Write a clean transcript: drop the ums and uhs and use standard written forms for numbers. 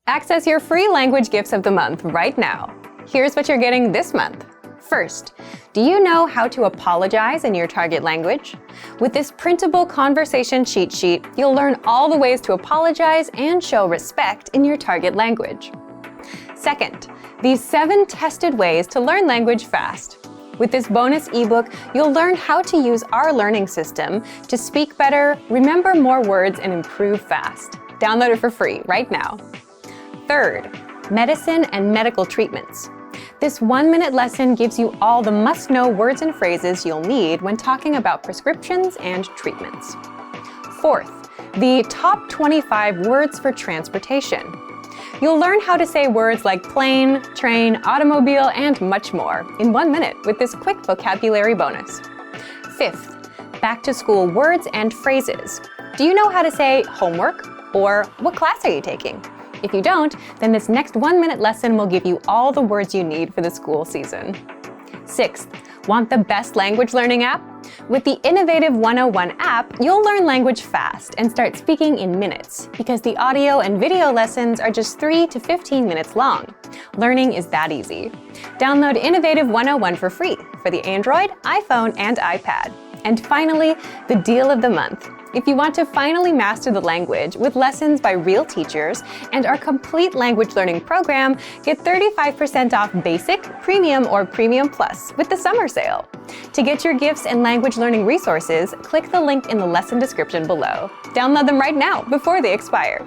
Access your free language gifts of the month right now. Here's what you're getting this month. First, do you know how to apologize in your target language? With this printable conversation cheat sheet, you'll learn all the ways to apologize and show respect in your target language. Second, these 7 tested ways to learn language fast. With this bonus ebook, you'll learn how to use our learning system to speak better, remember more words, and improve fast. Download it for free right now. Third, medicine and medical treatments. This 1-minute lesson gives you all the must-know words and phrases you'll need when talking about prescriptions and treatments. Fourth, the top 25 words for transportation. You'll learn how to say words like plane, train, automobile, and much more in 1 minute with this quick vocabulary bonus. Fifth, back-to-school words and phrases. Do you know how to say homework or what class are you taking? If you don't, then this next 1-minute lesson will give you all the words you need for the school season. Sixth, want the best language learning app? With the Innovative 101 app, you'll learn language fast and start speaking in minutes because the audio and video lessons are just 3 to 15 minutes long. Learning is that easy. Download Innovative 101 for free for the Android, iPhone, and iPad. And finally, the deal of the month. If you want to finally master the language with lessons by real teachers and our complete language learning program, get 35% off Basic, Premium, or Premium Plus with the summer sale. To get your gifts and language learning resources, click the link in the lesson description below. Download them right now before they expire.